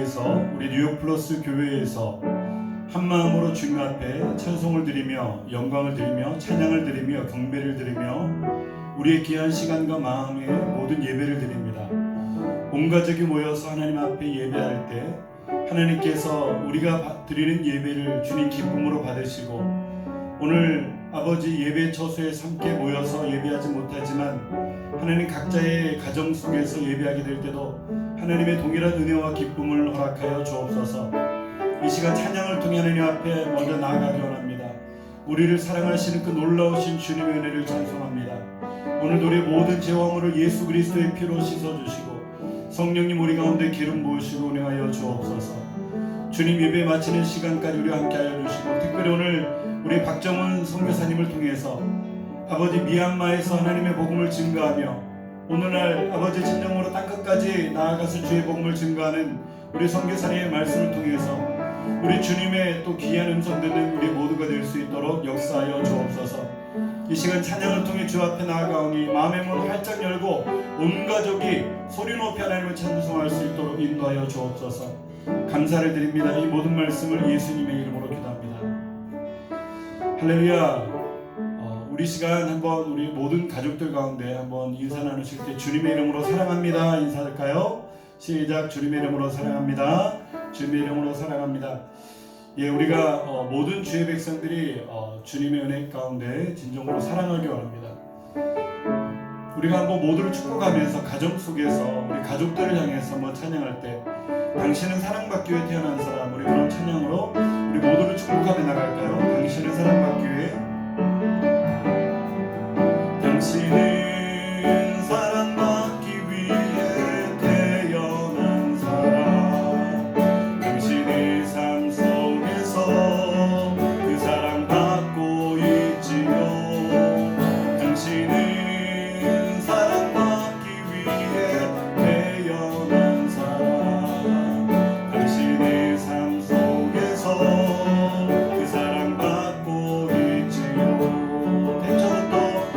위해서 우리 뉴욕 플러스 교회에서 한마음으로 주님 앞에 찬송을 드리며 영광을 드리며 찬양을 드리며 경배를 드리며 우리의 귀한 시간과 마음의 모든 예배를 드립니다. 온 가족이 모여서 하나님 앞에 예배할 때 하나님께서 우리가 드리는 예배를 주님 기쁨으로 받으시고, 오늘 아버지 예배 처소에 함께 모여서 예배하지 못하지만 하나님 각자의 가정 속에서 예배하게 될 때도 하나님의 동일한 은혜와 기쁨을 허락하여 주옵소서. 이 시간 찬양을 통해 하나님 앞에 먼저 나아가기 원합니다. 우리를 사랑하시는 그 놀라우신 주님의 은혜를 찬송합니다. 오늘도 우리 모든 죄와 허물을 예수 그리스도의 피로 씻어주시고 성령님 우리 가운데 기름 부으시고 운행하여 주옵소서. 주님 예배 마치는 시간까지 우리와 함께하여 주시고, 특별히 오늘 우리 박정훈 선교사님을 통해서 아버지 미얀마에서 하나님의 복음을 증거하며 오늘날 아버지 진정으로 땅끝까지 나아가서 주의 복음을 증거하는 우리 선교사님의 말씀을 통해서 우리 주님의 또 귀한 음성 듣는 우리 모두가 될 수 있도록 역사하여 주옵소서. 이 시간 찬양을 통해 주 앞에 나아가오니 마음의 문 활짝 열고 온 가족이 소리 높이 하나님을 찬송할 수 있도록 인도하여 주옵소서. 감사를 드립니다. 이 모든 말씀을 예수님의 이름으로 기도합니다. 할렐루야. 우리 시간 한번 우리 모든 가족들 가운데 한번 인사 나누실 때 주님의 이름으로 사랑합니다 인사할까요? 시작. 주님의 이름으로 사랑합니다. 주님의 이름으로 사랑합니다. 예, 우리가 모든 주의 백성들이 주님의 은혜 가운데 진정으로 사랑하기 원합니다. 우리가 한번 모두를 축복하면서 가정 속에서 우리 가족들을 향해서 한번 찬양할 때 당신은 사랑받기 위해 태어난 사람, 우리 그런 찬양으로 우리 모두를 축복하며 나갈까요? 당신은 사랑받기 위해, 당신은 사랑받기 위해 태어난 사람, 당신의 삶 속에서 그 사랑받고 있지요. 당신은 사랑받기 위해 태어난 사람, 당신의 삶 속에서 그 사랑받고 있지요. 태초부터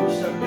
시작된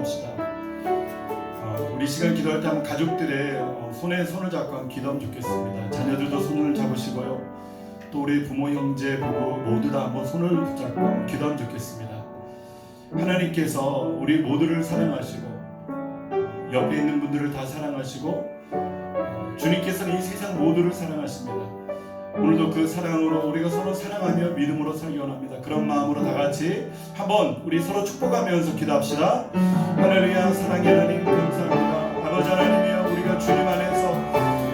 기도합시다. 우리 시간 기도할 때 한번 가족들의 손에 손을 잡고 한번 기도하면 좋겠습니다. 자녀들도 손을 잡으시고요. 또 우리 부모, 형제, 부부 모두 다 한번 손을 붙잡고 기도하면 좋겠습니다. 하나님께서 우리 모두를 사랑하시고 옆에 있는 분들을 다 사랑하시고 주님께서는 이 세상 모두를 사랑하십니다. 오늘도 그 사랑으로 우리가 서로 사랑하며 믿음으로 살기 원합니다. 그런 마음으로 다 같이 한번 우리 서로 축복하면서 기도합시다. 할렐루야. 사랑의 하나님 감사합니다. 아버지 하나님이여, 우리가 주님 안에서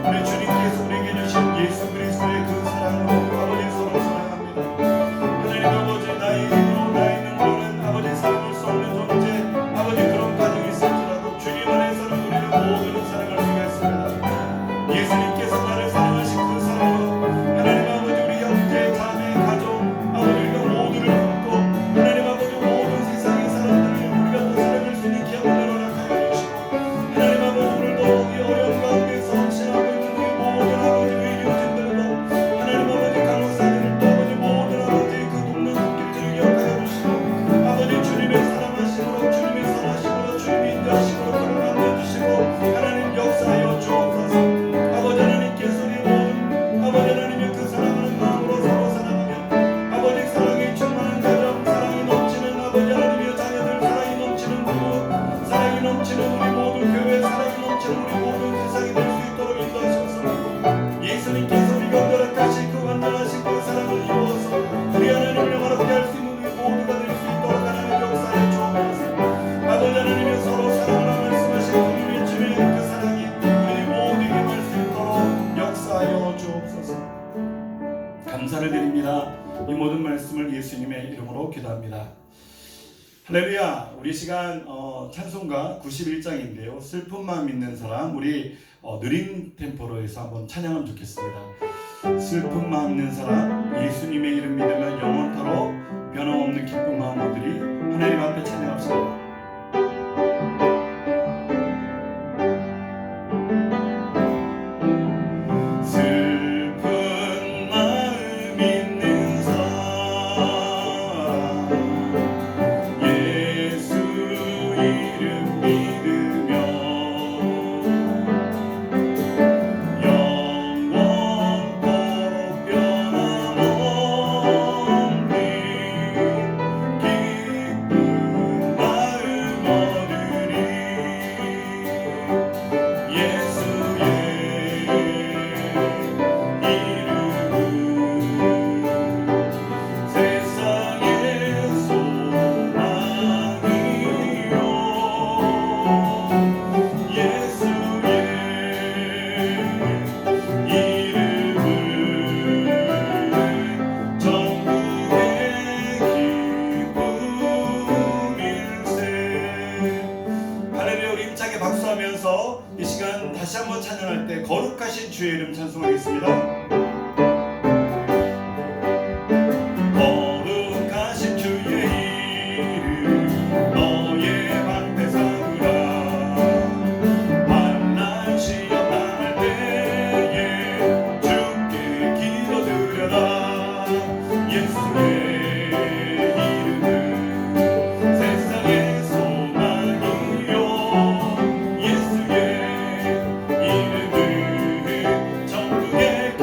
우리 주님께서 우리에게 주신 예수 그리스도의 그 사랑으로 아버지 서로 사랑합니다. 하나님 아버지, 나의 힘으로 나의 능력은 아버지 사랑할 수 없는 존재, 아버지 그런 가정이 있을지라도 주님 안에서는 우리를 모두를 사랑할 수가 있습니다. 예수님께서 나를 사랑하신 그 사랑으로 하나님 아버지 우리 형제, 자매, 가족 아버지 우리가 모두를 품고 하나님 아버지 모든 세상의 사람들을 우리가 또 사랑할 수 있는 기업을 허락하여 주시고 하나님 아버지 오늘도 이 어려운 가운데서 헌신하고 있는 우리 모든 아버지 의료진들도 하나님 아버지 간호사들도 아버지 모든 아버지 그 돕는 손길들을 기억하여 주시고 아버지 주님의 사랑하심으로 주님의 선하심으로 주님의 인도하심으로 그를 만나주시고 하나님 역사하여 주옵소서. 아버지 하나님께서 우리 모든 아버지 하나님의 그 사랑하는 마음으로 서로 사랑하며 아버지 사랑이 충만한 가정, 사랑이 넘치는 아버지 하나님의 자녀들, 사랑이 넘치는 부부, 사랑이 넘치는 우리 모든 교회, 사랑이 넘치는 우리 모든 세상이 될 수 있도록 인도하셔서 예수님께서 우리가 허락하신 그 완전하신 그 사랑을 이루어서 우리 하나님을 영화롭게 할 수 있는 우리 모두가 될 수 있도록 하나님 역사에 주옵소서. 아버지 하나님의 서로 사랑하라 말씀하신 우리의 주님의 그 사랑이 우리 모두에게 갈 수 있도록 역사하여 주옵소서. 감사를 드립니다. 이 모든 말씀을 예수님의 이름으로 기도합니다. 할렐루야. 우리 시간 찬송가 91장인데요. 슬픈 마음 있는 사람, 우리 느린 템포로 해서 한번 찬양하면 좋겠습니다. 슬픈 마음 있는 사람, 예수님의 이름 믿으면 영원토록 변함없는 기쁜 마음으로들이 하나님 앞에 찬양합시다. 이 시간 다시 한번 찬양할 때 거룩하신 주의 이름 찬송하겠습니다. 거룩하신 주의 이름 너의 방패 삼으라. 만난 시험 당할 때에 주께 기도드려라. 예수의 전국의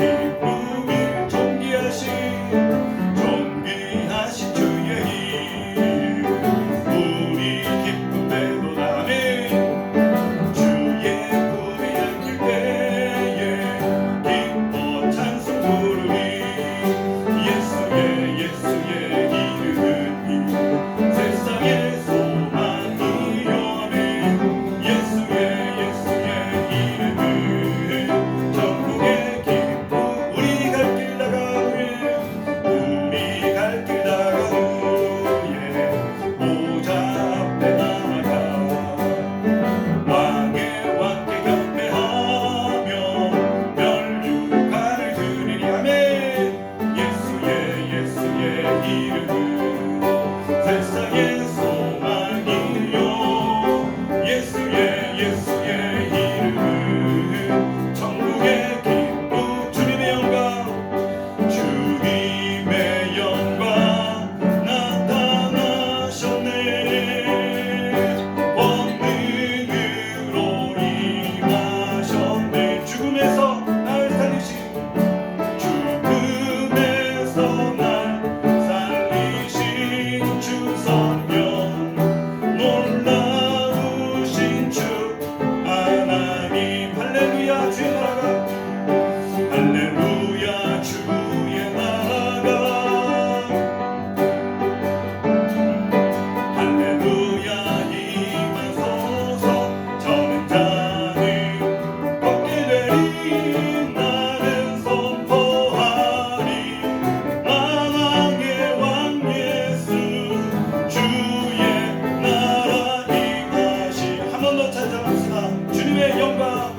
번 더 찬양합시다. 주님의 영광,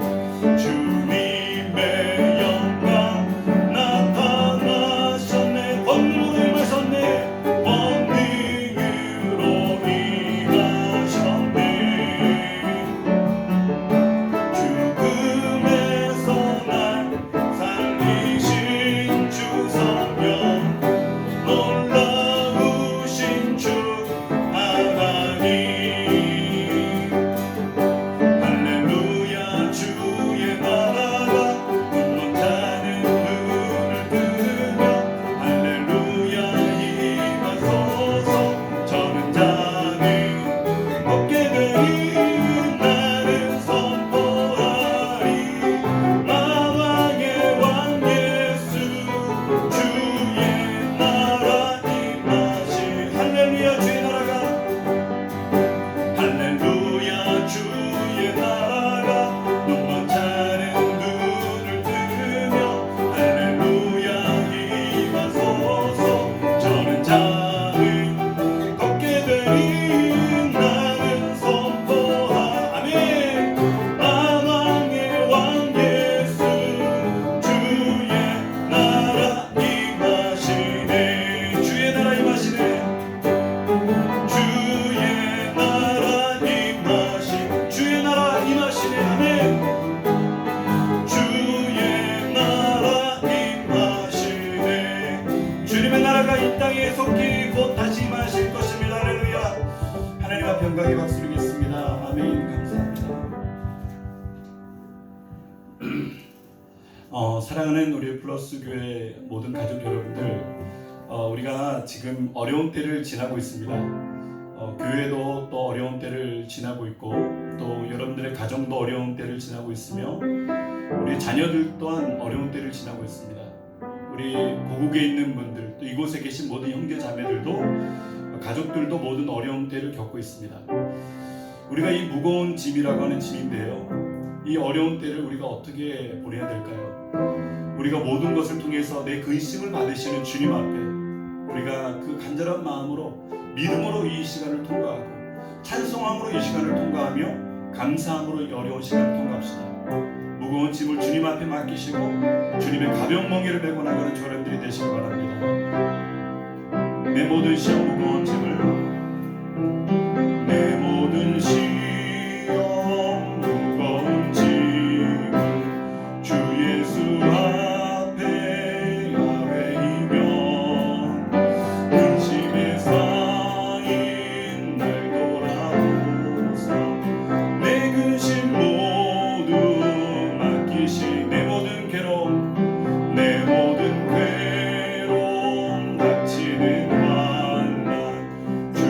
주님의 영광 나타나셨네. 권능으로 임하셨네. 권능으로 임하셨네. 죽음에서 날 살리신 주 성령, 놀라우신 주 하나님. 할렐루야. 주의 나라가 눈먼 자는 눈을 뜨며 할렐루야 임하소서. 저는 자는 얻게 되리 나는 선포하리. 마왕의 왕 예수 주의 나라 임하시. 할렐루야. 주의 나라가, 할렐루야. 주의 나라가 눈먼 자는 눈을 뜨며 할렐루야 임하소서. 저는 자는 걷게 되리 나는 선포하. 아멘. 마왕의 왕 예수 주의 나라 임하시네. 주의 나라 임하시네. 주의 나라 임하시. 주의 나라 임하시네. 아멘. 주의 나라 임하시네. 주님의 나라가 이 땅에 속히 곧 다시 임하실 것입니다. 할렐루야. 하나님 앞에 영광의 박수 드리겠습니다. 아멘. 감사합니다. 사랑하는 우리 플러스 교회 모든 가족 여러분들, 우리가 지금 어려운 때를 지나고 있습니다. 교회도 또 어려운 때를 지나고 있고, 또 여러분들의 가정도 어려운 때를 지나고 있으며, 우리 자녀들 또한 어려운 때를 지나고 있습니다. 우리 고국에 있는 분들, 또 이곳에 계신 모든 형제 자매들도, 가족들도 모든 어려운 때를 겪고 있습니다. 우리가 이 무거운 짐이라고 하는 짐인데요, 이 어려운 때를 우리가 어떻게 보내야 될까요? 우리가 모든 것을 통해서 내 근심을 받으시는 주님 앞에 우리가 그 간절한 마음으로, 믿음으로 이 시간을 통과하고, 찬송함으로 이 시간을 통과하며, 감사함으로 이 어려운 시간을 통과합시다. 무거운 짐을 주님 앞에 맡기시고 주님의 가벼운 멍에를 메고 나가는 저런들이 되시기 바랍니다. 내 모든 시험 무거운 짐을, 내 모든 시험 무거운 짐을 주 예수 앞에 아뢰이면 근심에 쌓인 날 돌아보사 내 근심 모두 맡기시. 내 모든 괴로움, 내 모든 괴로움 닥치는 환난 주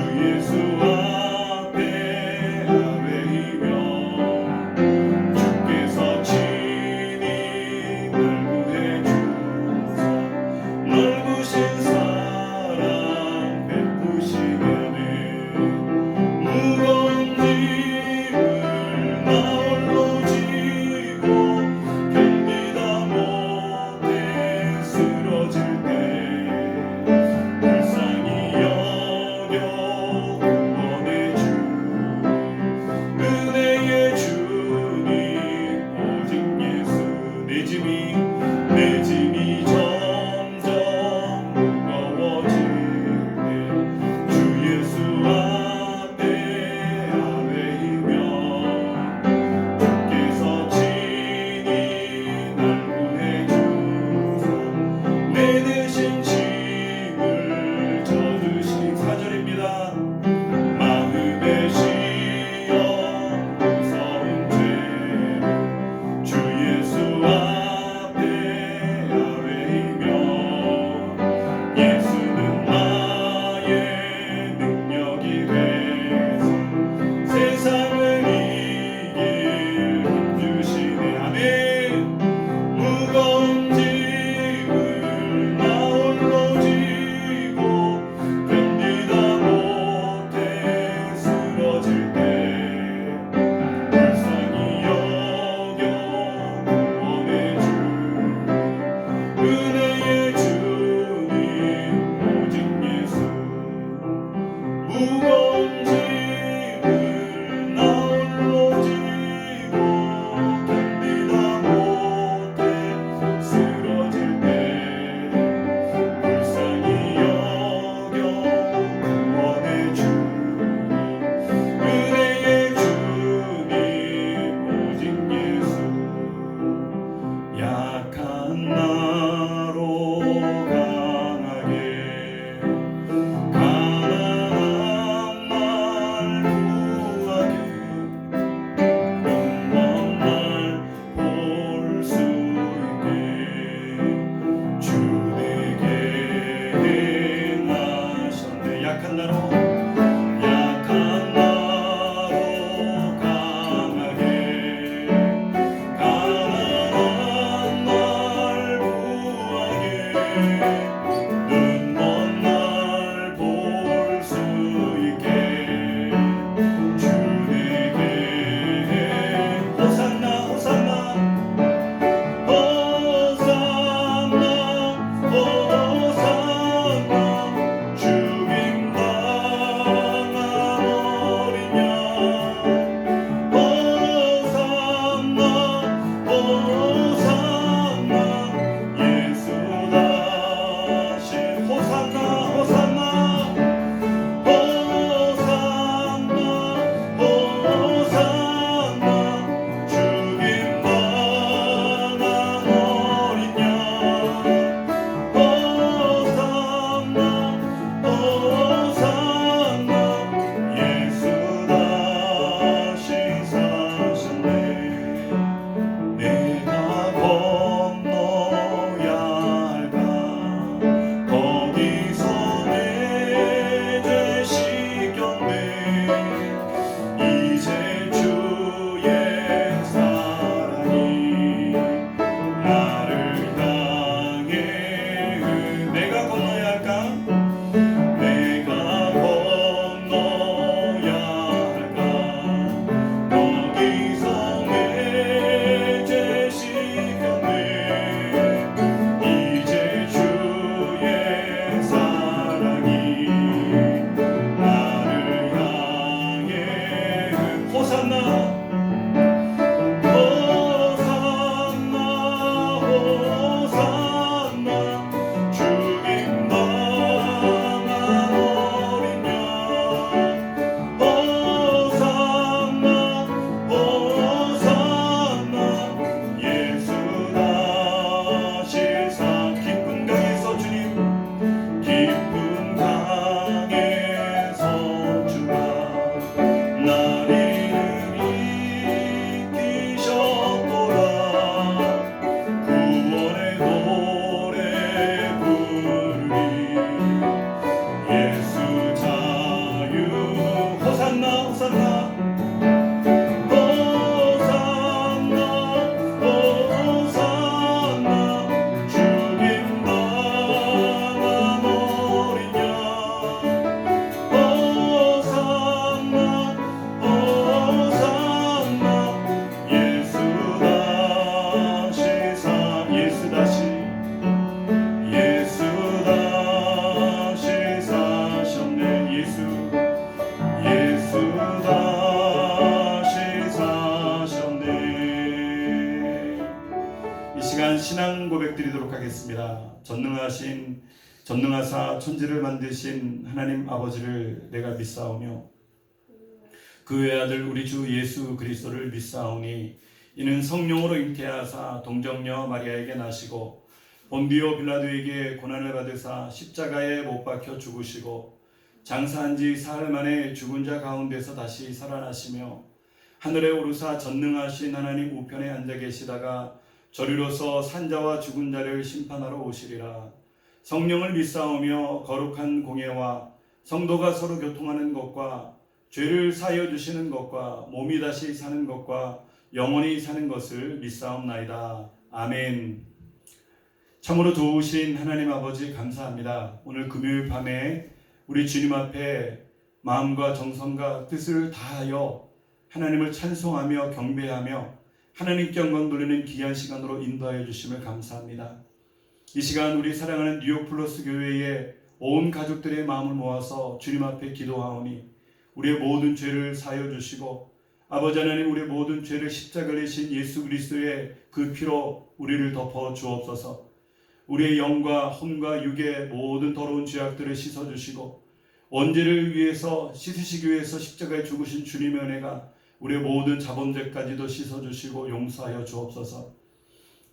신앙 고백 드리도록 하겠습니다. 전능하사 천지를 만드신 하나님 아버지를 내가 믿사오며 그 외아들 우리 주 예수 그리스도를 믿사오니 이는 성령으로 잉태하사 동정녀 마리아에게 나시고 본디오 빌라도에게 고난을 받으사 십자가에 못 박혀 죽으시고 장사한 지 사흘 만에 죽은 자 가운데서 다시 살아나시며 하늘에 오르사 전능하신 하나님 우편에 앉아 계시다가 저리로서 산자와 죽은 자를 심판하러 오시리라. 성령을 믿사오며 거룩한 공예와 성도가 서로 교통하는 것과 죄를 사하여 주시는 것과 몸이 다시 사는 것과 영원히 사는 것을 믿사옵나이다. 아멘. 참으로 좋으신 하나님 아버지 감사합니다. 오늘 금요일 밤에 우리 주님 앞에 마음과 정성과 뜻을 다하여 하나님을 찬송하며 경배하며 하나님께 영광 돌리는 귀한 시간으로 인도하여 주심을 감사합니다. 이 시간 우리 사랑하는 뉴욕 플러스 교회의 온 가족들의 마음을 모아서 주님 앞에 기도하오니 우리의 모든 죄를 사하여 주시고 아버지 하나님 우리의 모든 죄를 십자가에 지신 예수 그리스도의 그 피로 우리를 덮어 주옵소서. 우리의 영과 혼과 육의 모든 더러운 죄악들을 씻어주시고 원죄를 위해서 씻으시기 위해서 십자가에 죽으신 주님의 은혜가 우리의 모든 자범죄까지도 씻어주시고 용서하여 주옵소서.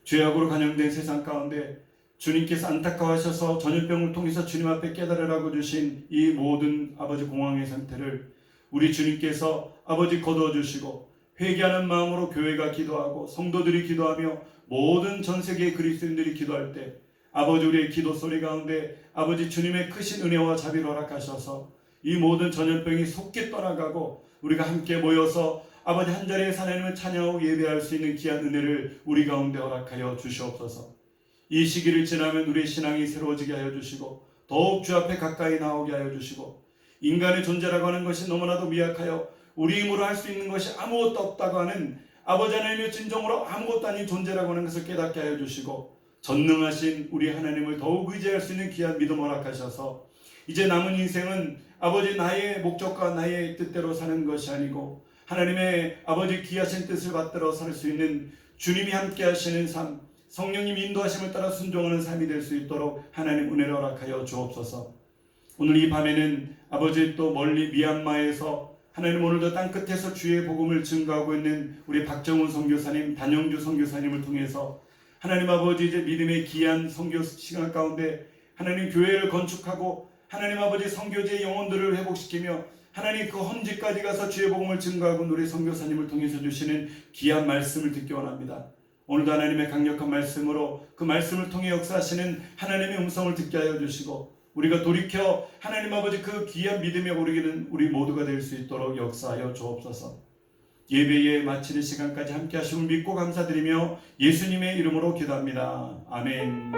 죄악으로 간영된 세상 가운데 주님께서 안타까워하셔서 전염병을 통해서 주님 앞에 깨달으라고 주신 이 모든 아버지 공황의 상태를 우리 주님께서 아버지 거두어주시고 회개하는 마음으로 교회가 기도하고 성도들이 기도하며 모든 전세계의 그리스도인들이 기도할 때 아버지 우리의 기도 소리 가운데 아버지 주님의 크신 은혜와 자비를 허락하셔서 이 모든 전염병이 속히 떠나가고 우리가 함께 모여서 아버지 한 자리에 하나님을 찬양하고 예배할 수 있는 귀한 은혜를 우리 가운데 허락하여 주시옵소서. 이 시기를 지나면 우리의 신앙이 새로워지게 하여 주시고 더욱 주 앞에 가까이 나오게 하여 주시고 인간의 존재라고 하는 것이 너무나도 미약하여 우리 힘으로 할 수 있는 것이 아무것도 없다고 하는 아버지 하나님의 진정으로 아무것도 아닌 존재라고 하는 것을 깨닫게 하여 주시고 전능하신 우리 하나님을 더욱 의지할 수 있는 귀한 믿음 허락하셔서 이제 남은 인생은 아버지 나의 목적과 나의 뜻대로 사는 것이 아니고 하나님의 아버지 귀하신 뜻을 받들어 살 수 있는 주님이 함께 하시는 삶, 성령님 인도하심을 따라 순종하는 삶이 될 수 있도록 하나님 은혜를 허락하여 주옵소서. 오늘 이 밤에는 아버지 또 멀리 미얀마에서 하나님 오늘도 땅끝에서 주의 복음을 증거하고 있는 우리 박정훈 선교사님, 단영주 선교사님을 통해서 하나님 아버지 이제 믿음의 귀한 선교 시간 가운데 하나님 교회를 건축하고 하나님 아버지 선교지의 영혼들을 회복시키며 하나님 그 헌지까지 가서 주의 복음을 증거하고 우리 선교사님을 통해서 주시는 귀한 말씀을 듣기 원합니다. 오늘도 하나님의 강력한 말씀으로 그 말씀을 통해 역사하시는 하나님의 음성을 듣게 하여 주시고 우리가 돌이켜 하나님 아버지 그 귀한 믿음에 오르기는 우리 모두가 될 수 있도록 역사하여 주옵소서. 예배에 마치는 시간까지 함께 하심을 믿고 감사드리며 예수님의 이름으로 기도합니다. 아멘.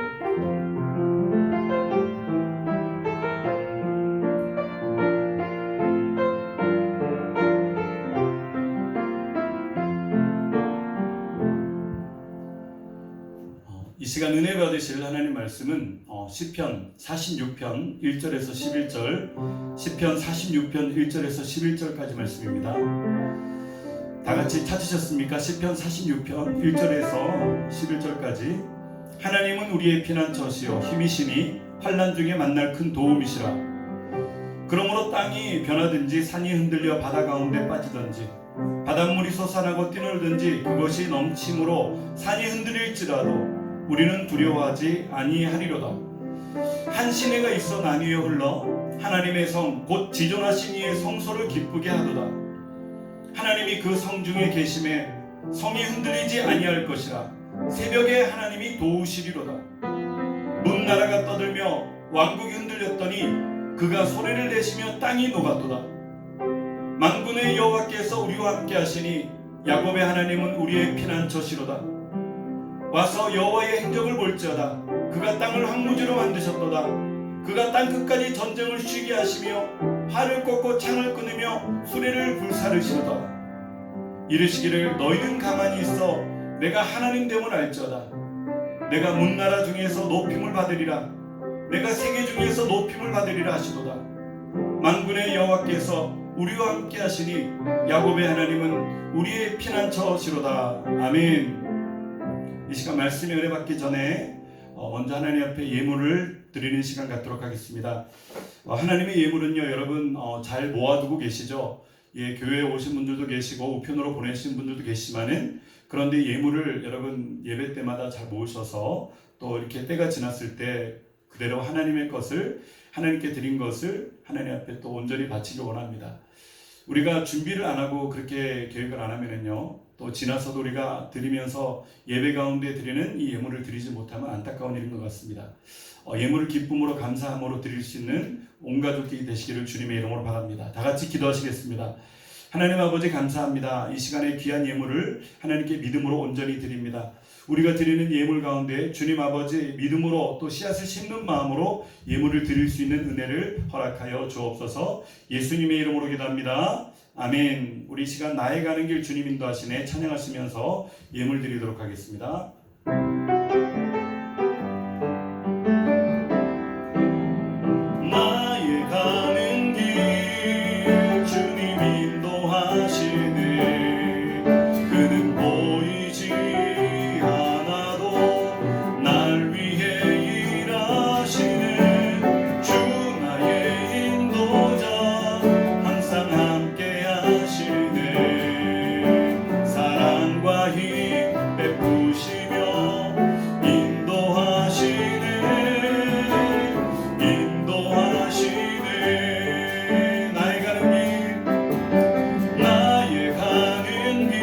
이 시간 은혜 받으실 하나님 말씀은 시편 46편 1절에서 11절, 시편 46편 1절에서 11절까지 말씀입니다. 다 같이 찾으셨습니까? 시편 46편 1절에서 11절까지. 하나님은 우리의 피난처시요 힘이시니 환난 중에 만날 큰 도움이시라. 그러므로 땅이 변하든지 산이 흔들려 바다 가운데 빠지든지 바닷물이 솟아나고 뛰놀든지 그것이 넘침으로 산이 흔들릴지라도 우리는 두려워하지 아니하리로다. 한 시내가 있어 나뉘어 흘러 하나님의 성 곧 지존하신 이의 성소를 기쁘게 하도다. 하나님이 그 성 중에 계심에 성이 흔들리지 아니할 것이라. 새벽에 하나님이 도우시리로다. 문나라가 떠들며 왕국이 흔들렸더니 그가 소리를 내시며 땅이 녹았도다. 만군의 여호와께서 우리와 함께 하시니 야곱의 하나님은 우리의 피난처시로다. 와서 여호와의 행적을 볼지어다. 그가 땅을 황무지로 만드셨도다. 그가 땅끝까지 전쟁을 쉬게 하시며 활을 꺾고 창을 끊으며 수레를 불사르시도다. 이르시기를 너희는 가만히 있어 내가 하나님 됨을 알지어다. 내가 문나라 중에서 높임을 받으리라. 내가 세계 중에서 높임을 받으리라 하시도다. 만군의 여호와께서 우리와 함께 하시니 야곱의 하나님은 우리의 피난처시로다. 아멘. 이 시간 말씀의 은혜 받기 전에 먼저 하나님 앞에 예물을 드리는 시간 갖도록 하겠습니다. 하나님의 예물은요, 여러분 잘 모아두고 계시죠? 예, 교회에 오신 분들도 계시고 우편으로 보내신 분들도 계시지만은, 그런데 예물을 여러분 예배 때마다 잘 모으셔서 또 이렇게 때가 지났을 때 그대로 하나님의 것을, 하나님께 드린 것을 하나님 앞에 또 온전히 바치길 원합니다. 우리가 준비를 안 하고 그렇게 계획을 안 하면은요, 또 지나서도 우리가 드리면서 예배 가운데 드리는 이 예물을 드리지 못하면 안타까운 일인 것 같습니다. 예물을 기쁨으로 감사함으로 드릴 수 있는 온 가족이 되시기를 주님의 이름으로 바랍니다. 다 같이 기도하시겠습니다. 하나님 아버지 감사합니다. 이 시간에 귀한 예물을 하나님께 믿음으로 온전히 드립니다. 우리가 드리는 예물 가운데 주님 아버지 믿음으로 또 씨앗을 심는 마음으로 예물을 드릴 수 있는 은혜를 허락하여 주옵소서. 예수님의 이름으로 기도합니다. 아멘. 우리 시간 나의 가는 길 주님 인도하시네 찬양하시면서 예물 드리도록 하겠습니다. 나의 가는 길 주님 인도하시네. 그는 보이지 않아도 날 위해 일하시네. 주 나의 인도자 항상 함께 하시네. 사랑과 힘 베푸시며 인도하시네. 나의 가는 길, 나의 가는 길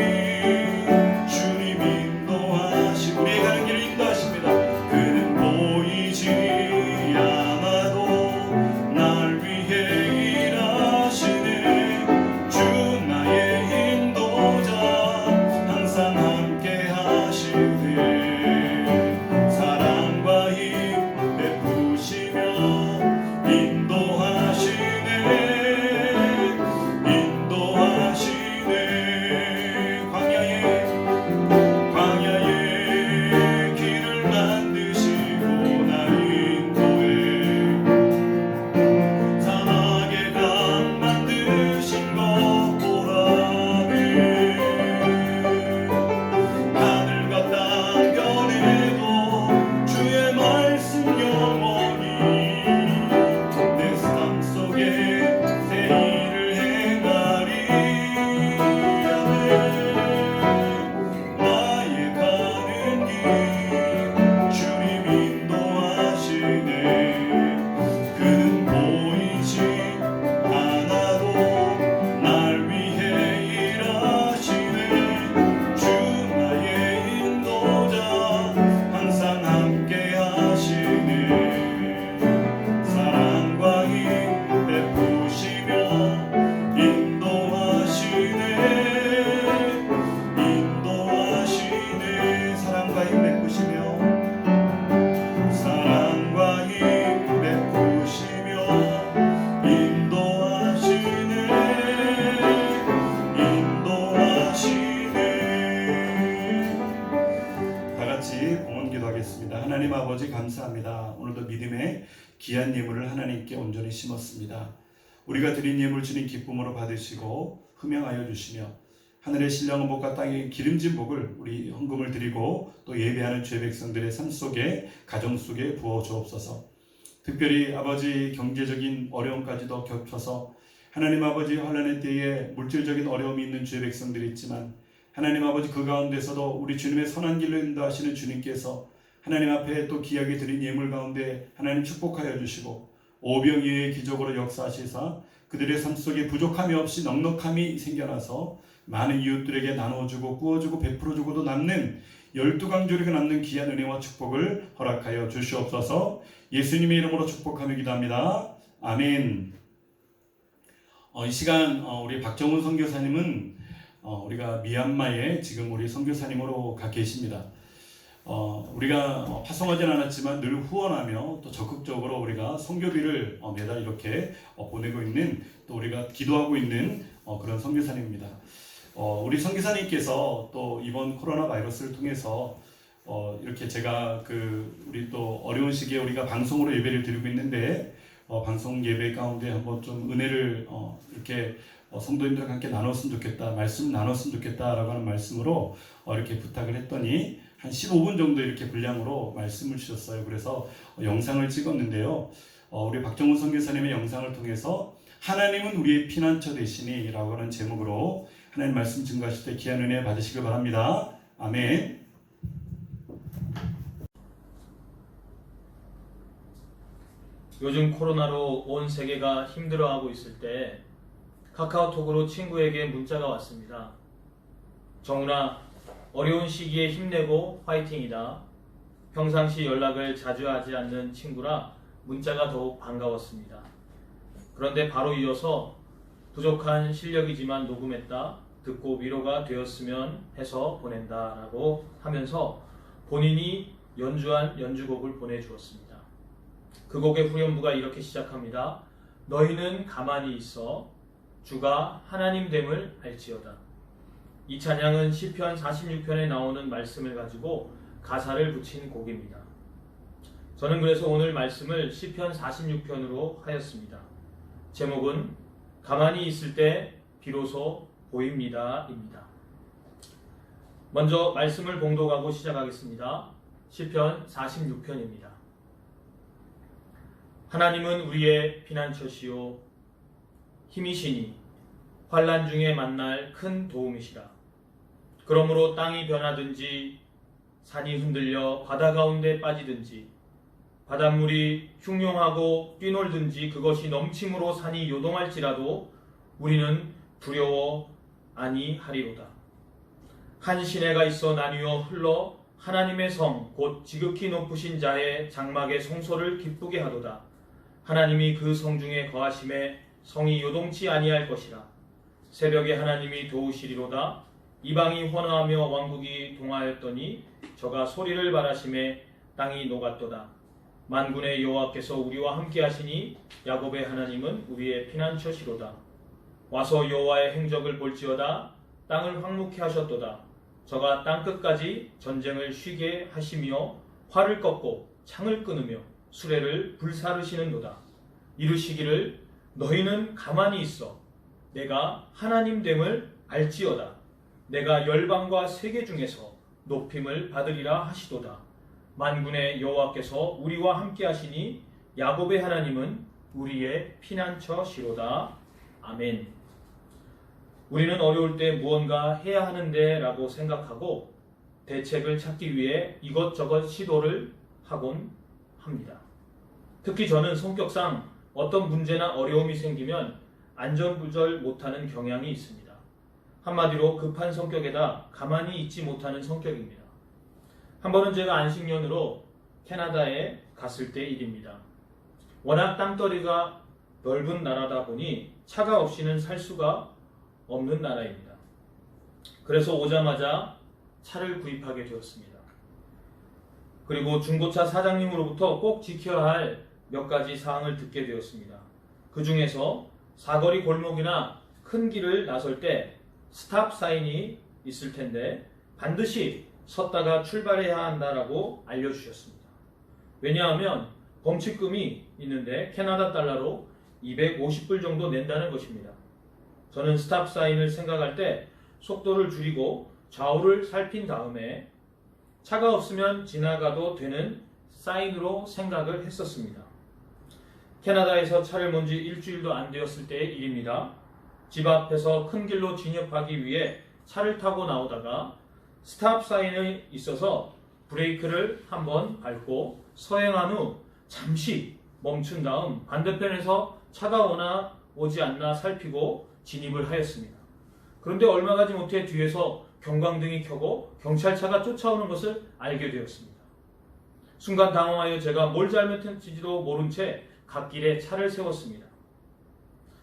주님 인도하시고, 우리의 가는 길을 인도하십니다. 그는 보이지 않아도 날 위해 일하시네. 주 나의 인도자 항상 함께 하시네. 사랑과 힘 베푸시며 인도하시네. 광야의 길을 만드시고 날 인도해. 사막의 강 만드신 것 보라네. 하늘과 땅 변해도 주의 말씀 영원히 내 삶 속에 새 일을 행하리. 나의 가는 길 주님 인도하시네. 그는 보이지 않아도 날 위해 일하시네. 주 나의 인도자 항상 함께 하시네. 사랑과 힘 베푸시며 인도하시네. 사랑과 힘 베푸시며 인도하시네. 다 같이 봉헌 기도하겠습니다. 하나님 아버지 감사합니다. 오늘도 믿음의 귀한 예물을 하나님께 온전히 심었습니다. 우리가 드린 예물 주님 기쁨으로 받으시고 흠양하여 주시며 하늘의 신령한 복과 땅의 기름진 복을 우리 헌금을 드리고 또 예배하는 죄 백성들의 삶 속에, 가정 속에 부어 주옵소서. 특별히 아버지 경제적인 어려움까지도 겹쳐서 하나님 아버지 환난의 때에 물질적인 어려움이 있는 죄 백성들이 있지만, 하나님 아버지 그 가운데서도 우리 주님의 선한 길로 인도하시는 주님께서 하나님 앞에 또 귀하게 드린 예물 가운데 하나님 축복하여 주시고 오병이어의 기적으로 역사하시사 그들의 삶 속에 부족함이 없이 넉넉함이 생겨나서 많은 이웃들에게 나눠주고 구워주고 베풀어주고도 남는 12강조리가 남는 귀한 은혜와 축복을 허락하여 주시옵소서. 예수님의 이름으로 축복하며 기도합니다. 아멘. 이 시간 우리 박정훈 선교사님은 우리가 미얀마에 지금 우리 선교사님으로 가 계십니다. 우리가 파송하진 않았지만 늘 후원하며 또 적극적으로 우리가 선교비를 매달 이렇게 보내고 있는, 또 우리가 기도하고 있는 그런 선교사님입니다. 우리 선교사님께서 또 이번 코로나 바이러스를 통해서 이렇게 제가 우리 또 어려운 시기에 우리가 방송으로 예배를 드리고 있는데 방송 예배 가운데 한번 좀 은혜를 이렇게 성도님들과 함께 나눴으면 좋겠다, 말씀 나눴으면 좋겠다라고 하는 말씀으로 이렇게 부탁을 했더니 한 15분 정도 이렇게 분량으로 말씀을 주셨어요. 그래서 영상을 찍었는데요. 우리 박정훈 선교사님의 영상을 통해서 하나님은 우리의 피난처 되시니 라고 하는 제목으로 하나님 말씀 증거하실 때 귀한 은혜 받으시길 바랍니다. 아멘. 요즘 코로나로 온 세계가 힘들어하고 있을 때 카카오톡으로 친구에게 문자가 왔습니다. 정훈아, 어려운 시기에 힘내고 화이팅이다. 평상시 연락을 자주 하지 않는 친구라 문자가 더욱 반가웠습니다. 그런데 바로 이어서 부족한 실력이지만 녹음했다. 듣고 위로가 되었으면 해서 보낸다 라고 하면서 본인이 연주한 연주곡을 보내주었습니다. 그 곡의 후렴부가 이렇게 시작합니다. 너희는 가만히 있어 주가 하나님됨을 알지어다. 이 찬양은 시편 46편에 나오는 말씀을 가지고 가사를 붙인 곡입니다. 저는 그래서 오늘 말씀을 시편 46편으로 하였습니다. 제목은 가만히 있을 때 비로소 보입니다 입니다. 먼저 말씀을 봉독하고 시작하겠습니다. 시편 46편입니다. 하나님은 우리의 피난처시요 힘이시니 환난 중에 만날 큰 도움이시라. 그러므로 땅이 변하든지 산이 흔들려 바다 가운데 빠지든지 바닷물이 흉용하고 뛰놀든지 그것이 넘침으로 산이 요동할지라도 우리는 두려워 아니하리로다. 한 시내가 있어 나뉘어 흘러 하나님의 성 곧 지극히 높으신 자의 장막의 성소를 기쁘게 하도다. 하나님이 그 성 중에 거하심에 성이 요동치 아니할 것이라. 새벽에 하나님이 도우시리로다. 이방이 헌화하며 왕국이 동하였더니 저가 소리를 발하심에 땅이 녹았도다. 만군의 여호와께서 우리와 함께 하시니 야곱의 하나님은 우리의 피난처시로다. 와서 여호와의 행적을 볼지어다. 땅을 황무케 하셨도다. 저가 땅끝까지 전쟁을 쉬게 하시며 활을 꺾고 창을 끊으며 수레를 불사르시는도다. 이르시기를 너희는 가만히 있어 내가 하나님됨을 알지어다. 내가 열방과 세계 중에서 높임을 받으리라 하시도다. 만군의 여호와께서 우리와 함께 하시니 야곱의 하나님은 우리의 피난처시로다. 아멘. 우리는 어려울 때 무언가 해야 하는데 라고 생각하고 대책을 찾기 위해 이것저것 시도를 하곤 합니다. 특히 저는 성격상 어떤 문제나 어려움이 생기면 안절부절 못하는 경향이 있습니다. 한마디로 급한 성격에다 가만히 있지 못하는 성격입니다. 한 번은 제가 안식년으로 캐나다에 갔을 때 일입니다. 워낙 땅덩이가 넓은 나라다 보니 차가 없이는 살 수가 없는 나라입니다. 그래서 오자마자 차를 구입하게 되었습니다. 그리고 중고차 사장님으로부터 꼭 지켜야 할 몇 가지 사항을 듣게 되었습니다. 그 중에서 사거리 골목이나 큰 길을 나설 때 스탑 사인이 있을 텐데 반드시 섰다가 출발해야 한다라고 알려주셨습니다. 왜냐하면 범칙금이 있는데 캐나다 달러로 250불 정도 낸다는 것입니다. 저는 스탑 사인을 생각할 때 속도를 줄이고 좌우를 살핀 다음에 차가 없으면 지나가도 되는 사인으로 생각을 했었습니다. 캐나다에서 차를 몬 지 일주일도 안 되었을 때의 일입니다. 집 앞에서 큰 길로 진입하기 위해 차를 타고 나오다가 스탑 사인이 있어서 브레이크를 한번 밟고 서행한 후 잠시 멈춘 다음 반대편에서 차가 오나 오지 않나 살피고 진입을 하였습니다. 그런데 얼마 가지 못해 뒤에서 경광등이 켜고 경찰차가 쫓아오는 것을 알게 되었습니다. 순간 당황하여 제가 뭘 잘못했는지도 모른 채 갓길에 차를 세웠습니다.